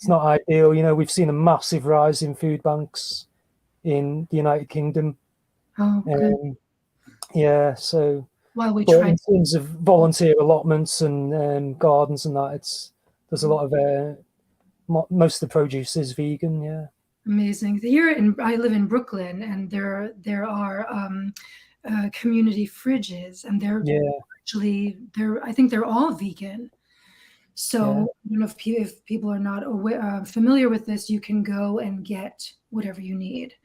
not ideal. We've seen a massive rise in food banks in the United Kingdom. Oh, good. Yeah, so While we but try. in terms of volunteer allotments and gardens and that, there's a lot of most of the produce is vegan. Yeah. Amazing. I live in Brooklyn, and there are community fridges, and I think they're all vegan. So I don't know if people are not familiar with this, you can go and get whatever you need.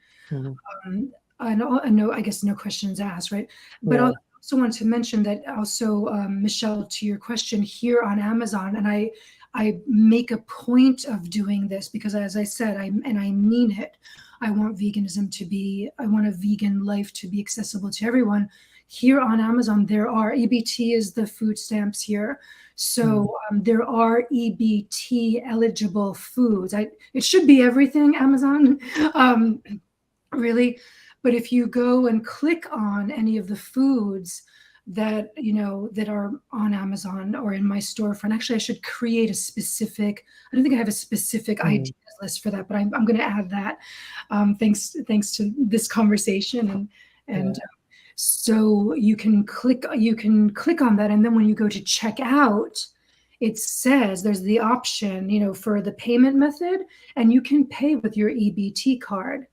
I guess no questions asked, right? But I also want to mention that also, Michelle, to your question, here on Amazon, and I make a point of doing this because, as I said, I mean it. I want a vegan life to be accessible to everyone. Here on Amazon, there are EBT is the food stamps here. So there are EBT eligible foods. It should be everything, Amazon, really. But if you go and click on any of the foods that are on Amazon or in my storefront, actually, I should create I don't think I have a specific ideas list for that, but I'm going to add that. Thanks to this conversation, and so you can click on that, and then when you go to check out, it says there's the option, for the payment method, and you can pay with your EBT card,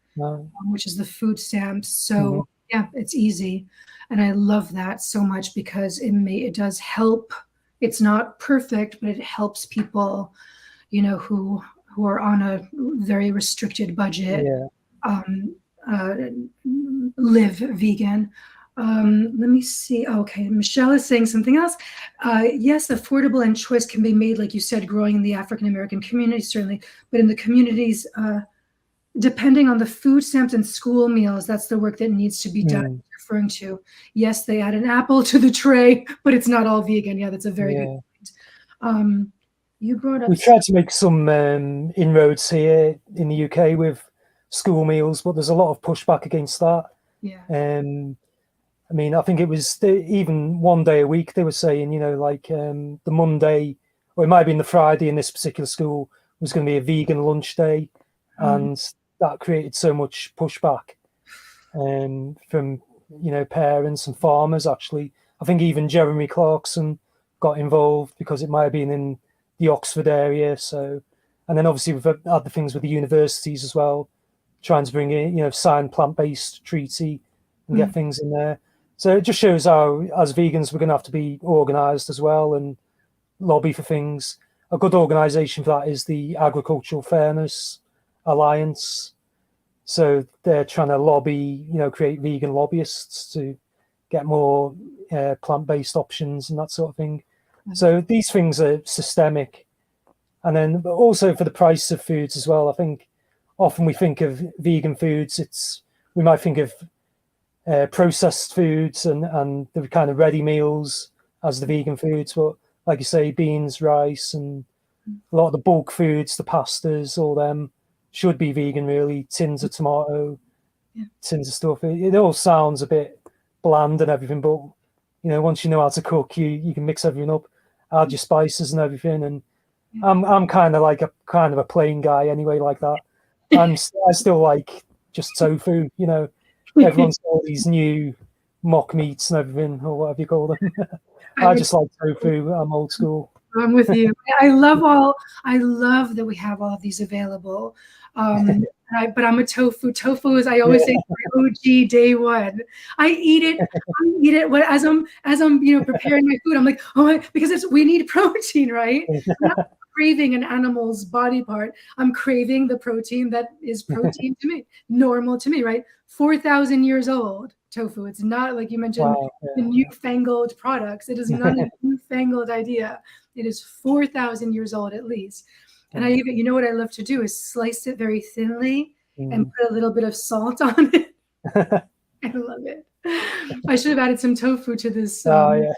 which is the food stamps. So yeah, it's easy. And I love that so much because it does help. It's not perfect, but it helps people, who are on a very restricted budget, live vegan. Let me see. Okay, Michelle is saying something else. Yes, affordable and choice can be made, like you said, growing in the African American community, certainly, but in the communities, depending on the food stamps and school meals, that's the work that needs to be done. Referring to, yes, they add an apple to the tray, but it's not all vegan. Yeah, that's a very good point. You brought up. We've tried to make some inroads here in the UK with school meals, but there's a lot of pushback against that. Yeah. I mean, I think it was even one day a week they were saying, the Monday, or it might have been the Friday in this particular school, was going to be a vegan lunch day. And that created so much pushback from, parents and farmers, actually. I think even Jeremy Clarkson got involved because it might have been in the Oxford area. So, and then obviously we've had the things with the universities as well, trying to bring in, sign plant-based treaty and get things in there. So it just shows how, as vegans, we're going to have to be organised as well and lobby for things. A good organisation for that is the Agricultural Fairness Alliance. So they're trying to lobby, create vegan lobbyists to get more plant-based options and that sort of thing. So these things are systemic. And then also for the price of foods as well, I think often we think of vegan foods, we might think of processed foods and the kind of ready meals as the vegan foods, but like you say, beans, rice, and a lot of the bulk foods, the pastas, all them should be vegan, really. Tins of tomato, tins of stuff. It all sounds a bit bland and everything, but once you know how to cook, you can mix everything up, add your spices and everything. And I'm kind of a plain guy anyway, like that. I still like just tofu, Everyone's got all these new mock meats and everything, or whatever you call them. I just like tofu. I'm old school. I'm with you. I love that we have all of these available. But I'm a tofu. Tofu is, I always say, OG day one. I eat it as I'm preparing my food. I'm like, because we need protein, right? craving an animal's body part. I'm craving the protein that is protein to me, normal to me, right? 4,000 years old tofu. It's not like you mentioned Wow. the newfangled products. It is not a newfangled idea. It is 4,000 years old at least. And I even, you know what I love to do is slice it very thinly and put a little bit of salt on it. I love it. I should have added some tofu to this. Oh yeah.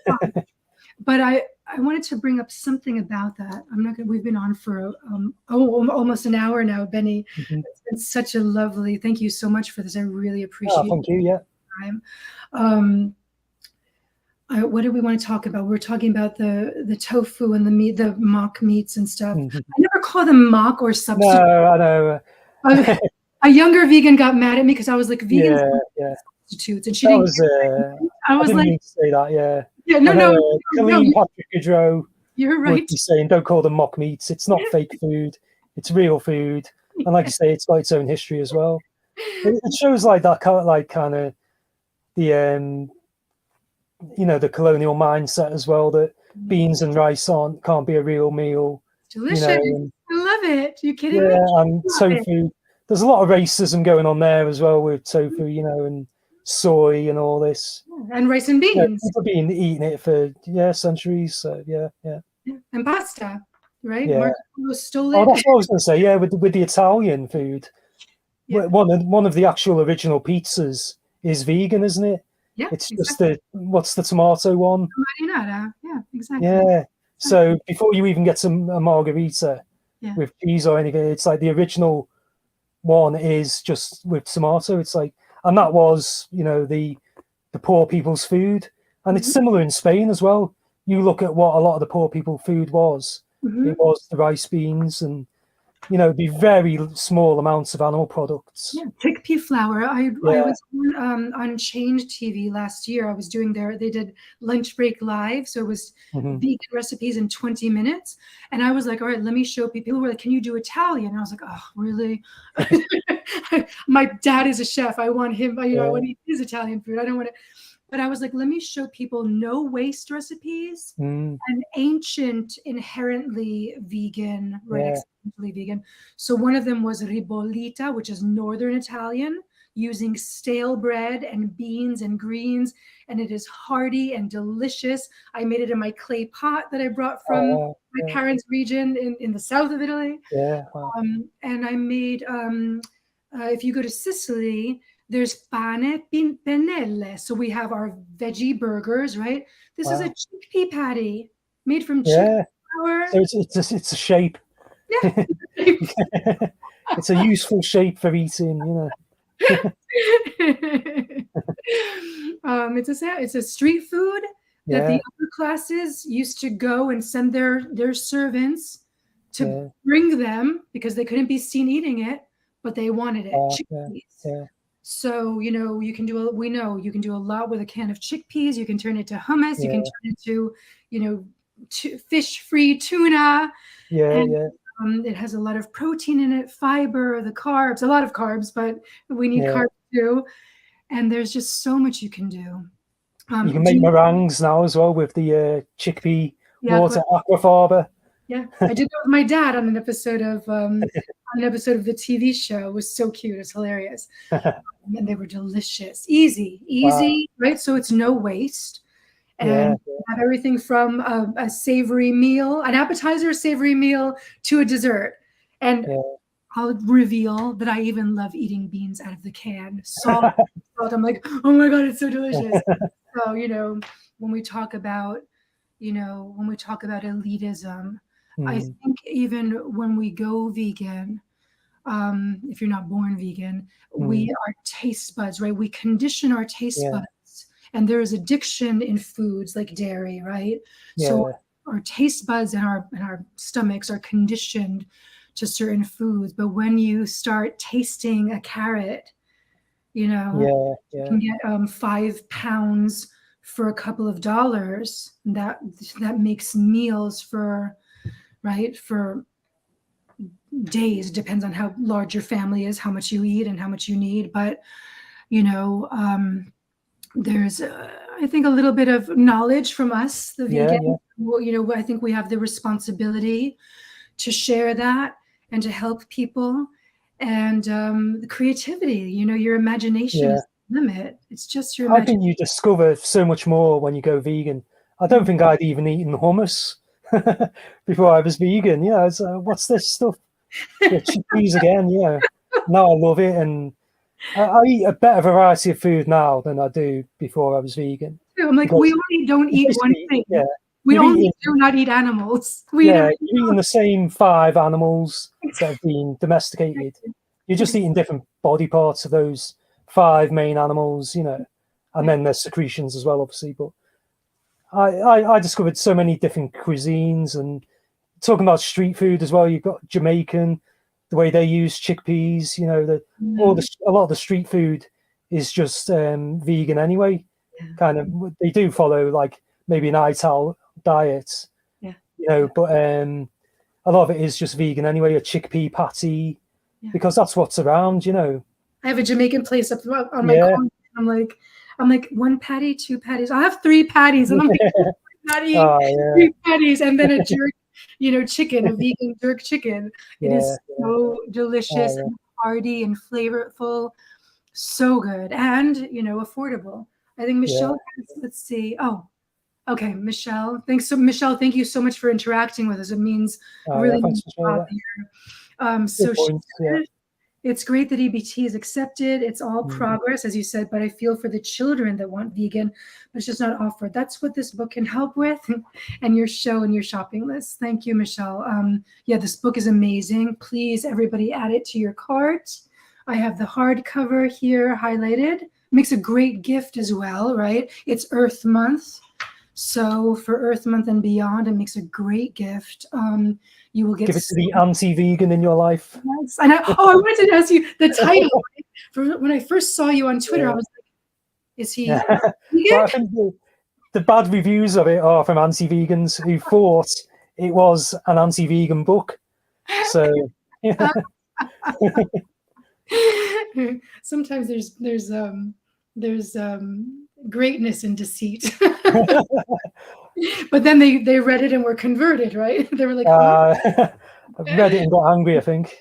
But I wanted to bring up something about that. I'm not gonna, we've been on for almost an hour now, Benny. It's been such a lovely, thank you so much for this. I really appreciate Thank you. Yeah. time. What do we want to talk about? We're talking about the tofu and the meat, the mock meats and stuff. I never call them mock or substitute. No, I know. A younger vegan got mad at me because I was like, vegans yeah. substitutes, and she didn't. I was like, mean to say that. Yeah. Yeah, no, Colleen Patrick Goodrow you're right. would be saying, don't call them mock meats. It's not fake food. It's real food. And like you say, it's got its own history as well. It shows like that kind of the the colonial mindset as well, that beans and rice can't be a real meal. Delicious. I love it. You kidding me? Yeah, and tofu. There's a lot of racism going on there as well with tofu, and soy and all this. And rice and beans. People have been eating it for centuries. So yeah. And pasta, right? Yeah. Marco stole it. Oh, that's what I was going to say. Yeah, with the Italian food, one of the actual original pizzas is vegan, isn't it? Yeah, it's just what's the tomato one? Marinara. Yeah, exactly. Yeah. So before you even get some a margarita with cheese or anything, it's like the original one is just with tomato. It's like, and that was the poor people's food, and it's similar in Spain as well. You look at what a lot of the poor people food was. It was the rice, beans, and it'd be very small amounts of animal products. Yeah, chickpea flour. I was on Change TV last year. I was doing they did lunch break live. So it was vegan recipes in 20 minutes. And I was like, all right, let me show people. People were like, can you do Italian? And I was like, oh, really? My dad is a chef. I want him, I want to eat his Italian food. I don't want to. But I was like, let me show people no waste recipes and ancient, inherently vegan, right? Experimentally vegan. So one of them was ribollita, which is Northern Italian, using stale bread and beans and greens. And it is hearty and delicious. I made it in my clay pot that I brought from my parents' region in the south of Italy. Yeah. Wow. And I made, if you go to Sicily, there's pane pennelle. So we have our veggie burgers, right? This is a chickpea patty made from chickpea flour. So it's a shape. Yeah. It's a useful shape for eating, It's a street food that the upper classes used to go and send their servants to bring them because they couldn't be seen eating it, but they wanted it. Chickpeas. So, you can do a lot with a can of chickpeas. You can turn it to hummus. You can turn it to, fish-free tuna. It has a lot of protein in it, fiber, the carbs, a lot of carbs, but we need carbs too. And there's just so much you can do. You can make meringues now as well with the chickpea water, aquafaba. Yeah, I did that with my dad on an episode of the TV show. It was so cute. It's hilarious. And they were delicious. Easy, right? So it's no waste. And have everything from a savory meal, an appetizer, a savory meal, to a dessert. And I'll reveal that I even love eating beans out of the can. Salt. I'm like, oh my God, it's so delicious. So, when we talk about elitism, I think even when we go vegan, if you're not born vegan, we are taste buds, right? We condition our taste buds, and there is addiction in foods like dairy, right? So our taste buds and our stomachs are conditioned to certain foods. But when you start tasting a carrot, you can get 5 pounds for a couple of dollars. That makes meals for days. It depends on how large your family is, how much you eat and how much you need. But, there's, I think, a little bit of knowledge from us, the vegan. I think we have the responsibility to share that and to help people. And the creativity, your imagination Yeah. is the limit. It's just your I imagination. think you discover so much more when you go vegan. I don't think I'd even eaten hummus before I was vegan. Yeah, it's, what's this stuff? Yeah, chickpeas again. Yeah, now I love it, and I eat a better variety of food now than I do before I was vegan. I'm like, we Because only don't it's eat one basically, thing. yeah, We you're only eating, do not eat animals. We eat yeah, everything you're eating the same 5 animals that have been domesticated. else. You're just eating different body parts of those 5 main animals, and then there's secretions as well, obviously. But I discovered so many different cuisines, and talking about street food as well. You've got Jamaican, the way they use chickpeas. A lot of the street food is just vegan anyway. Yeah. Kind of, they do follow like maybe an ITAL diet, Yeah. but a lot of it is just vegan anyway. A chickpea patty, Yeah. because that's what's around. I have a Jamaican place up on my Yeah. corner. I'm like 1 patty, 2 patties. I'll have 3 patties, and I'm like, not eat Oh yeah, 3 patties, and then a jerk, chicken, a vegan jerk chicken. It yeah, is so delicious oh and hearty and flavorful, so good, and affordable. I think yeah, Michelle has, let's see. Oh, okay, Michelle. Michelle. Thank you so much for interacting with us. It means oh yeah. really Thanks means for a sharing lot that. here. Good So she point. Yeah. said, it's great that EBT is accepted. It's all Mm. progress, as you said, but I feel for the children that want vegan, but it's just not offered. That's what this book can help with, and your show and your shopping list. Thank you, Michelle. Yeah, this book is amazing. Please, everybody, add it to your cart. I have the hardcover here highlighted. Makes a great gift as well, right? It's Earth Month. So for Earth Month and beyond, it makes a great gift. You will get Give it to the anti-vegan in your life. nice. I wanted to ask you the title. When I first saw you on Twitter, Yeah. I was like, is he Yeah. vegan? Well, I think the bad reviews of it are from anti-vegans who thought it was an anti-vegan book. So yeah. Sometimes there's greatness in deceit. But then they read it and were converted, right? They were like, huh? I read it and got angry, I think.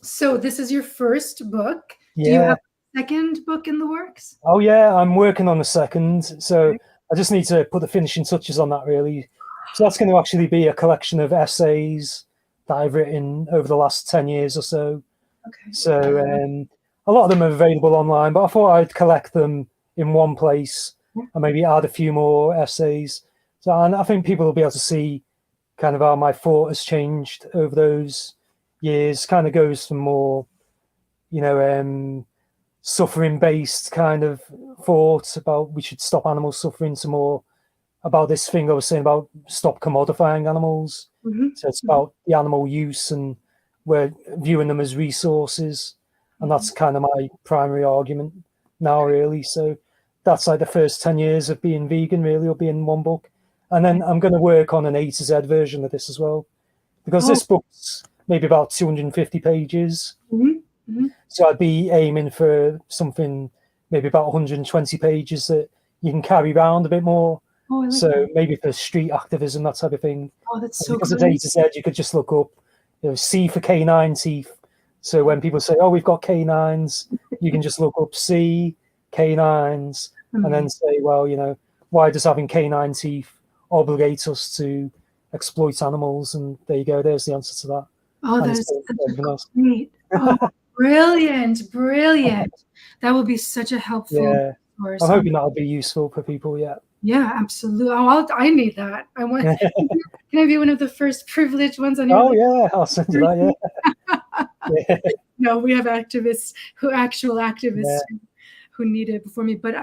So this is your first book. Do you Yeah. have a second book in the works? Oh yeah, I'm working on the second. So I just need to put the finishing touches on that, really. So that's going to actually be a collection of essays that I've written over the last 10 years or so. Okay. So a lot of them are available online, but I thought I'd collect them in one place and maybe add a few more essays. So and I think people will be able to see kind of how my thought has changed over those years. Kind of goes from more, suffering-based kind of thought about we should stop animal suffering to more about this thing I was saying about stop commodifying animals. Mhm. So it's about the animal use, and we're viewing them as resources. And that's kind of my primary argument now, really. So that's like the first 10 years of being vegan, really, will be in one book. And then I'm going to work on an A to Z version of this as well, because this book's maybe about 250 pages. Mhm. Mhm. So I'd be aiming for something maybe about 120 pages that you can carry around a bit more. Oh, I like So that. maybe for street activism, that type of thing. Oh, that's And so because it's A great. to Z, you could just look up, C for canine teeth. So when people say, "Oh, we've got canines," you can just look up C canines, and then say, "Well, why does having canine teeth obligate us to exploit animals?" And there you go. There's the answer to that. Oh, And that it's is such everything a else. great. Oh, brilliant, brilliant. That will be such a helpful Yeah, I'm resource. hoping that'll be useful for people. Yeah. Yeah, absolutely. Oh, I need that. I want. Can I be one of the first privileged ones on your Oh list? yeah, I'll send you that. Yeah. Yeah. No, we have actual activists Yeah. who need it before me. But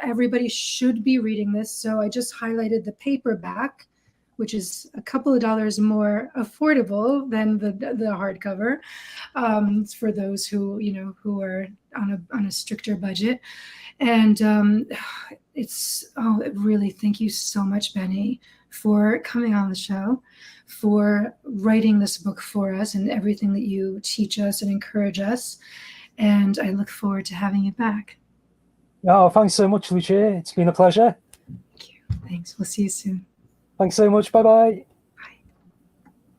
everybody should be reading this. So I just highlighted the paperback, which is a couple of dollars more affordable than the hardcover, for those who are on a stricter budget. And really, thank you so much, Benny, for coming on the show, for writing this book for us, and everything that you teach us and encourage us. And I look forward to having you back. Oh, thanks so much, Lucia. It's been a pleasure. Thank you. Thanks. We'll see you soon. Thanks so much. Bye bye.